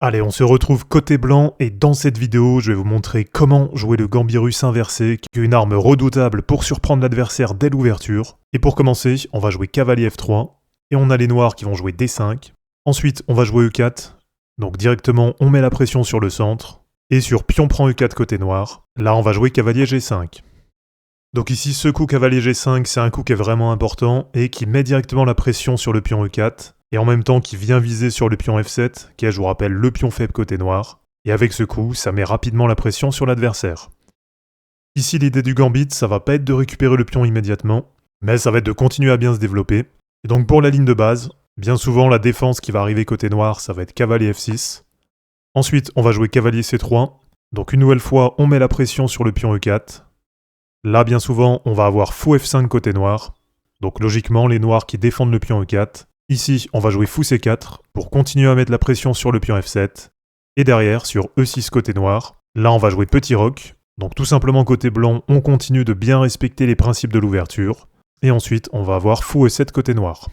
Allez, on se retrouve côté blanc et dans cette vidéo, je vais vous montrer comment jouer le Gambirus inversé, qui est une arme redoutable pour surprendre l'adversaire dès l'ouverture. Et pour commencer, on va jouer cavalier F3, et on a les noirs qui vont jouer D5. Ensuite, on va jouer E4, donc directement on met la pression sur le centre, et sur pion prend E4 côté noir, là on va jouer cavalier G5. Donc ici, ce coup cavalier G5, c'est un coup qui est vraiment important, et qui met directement la pression sur le pion E4, et en même temps qui vient viser sur le pion F7, qui est, je vous rappelle, le pion faible côté noir, et avec ce coup, ça met rapidement la pression sur l'adversaire. Ici, l'idée du gambit, ça va pas être de récupérer le pion immédiatement, mais ça va être de continuer à bien se développer. Et donc pour la ligne de base, bien souvent la défense qui va arriver côté noir, ça va être cavalier F6. Ensuite, on va jouer cavalier C3, donc une nouvelle fois, on met la pression sur le pion E4. Là, bien souvent, on va avoir fou F5 côté noir, donc logiquement, les noirs qui défendent le pion E4. Ici, on va jouer fou C4 pour continuer à mettre la pression sur le pion F7. Et derrière, sur E6 côté noir, là on va jouer petit roc. Donc tout simplement côté blanc, on continue de bien respecter les principes de l'ouverture. Et ensuite, on va avoir fou E7 côté noir.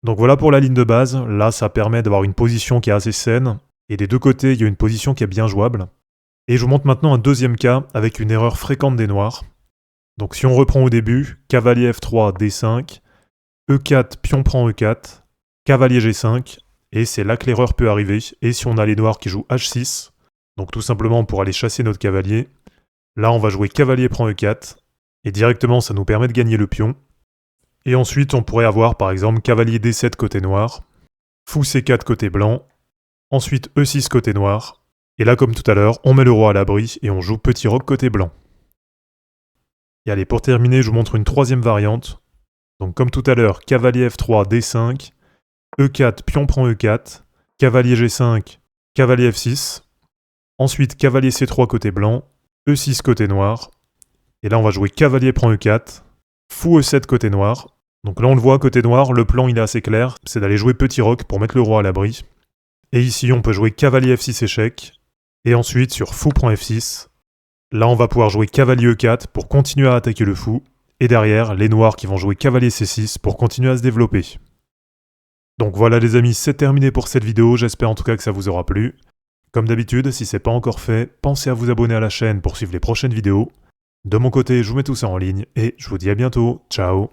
Donc voilà pour la ligne de base. Là, ça permet d'avoir une position qui est assez saine. Et des deux côtés, il y a une position qui est bien jouable. Et je vous montre maintenant un deuxième cas avec une erreur fréquente des noirs. Donc si on reprend au début, cavalier F3, D5... E4, pion prend E4, cavalier G5, et c'est là que l'erreur peut arriver. Et si on a les noirs qui jouent H6, donc tout simplement pour aller chasser notre cavalier, là on va jouer cavalier prend E4, et directement ça nous permet de gagner le pion. Et ensuite on pourrait avoir par exemple cavalier D7 côté noir, fou C4 côté blanc, ensuite E6 côté noir, et là comme tout à l'heure, on met le roi à l'abri et on joue petit roc côté blanc. Et allez, pour terminer, je vous montre une troisième variante. Donc comme tout à l'heure, cavalier F3, D5, E4, pion prend E4, cavalier G5, cavalier F6, ensuite cavalier C3 côté blanc, E6 côté noir, et là on va jouer cavalier prend E4, fou E7 côté noir. Donc là on le voit côté noir, le plan il est assez clair, c'est d'aller jouer petit roc pour mettre le roi à l'abri. Et ici on peut jouer cavalier F6 échec, et ensuite sur fou prend F6, là on va pouvoir jouer cavalier E4 pour continuer à attaquer le fou. Et derrière, les noirs qui vont jouer cavalier C6 pour continuer à se développer. Donc voilà les amis, c'est terminé pour cette vidéo, j'espère en tout cas que ça vous aura plu. Comme d'habitude, si c'est pas encore fait, pensez à vous abonner à la chaîne pour suivre les prochaines vidéos. De mon côté, je vous mets tout ça en ligne, et je vous dis à bientôt, ciao.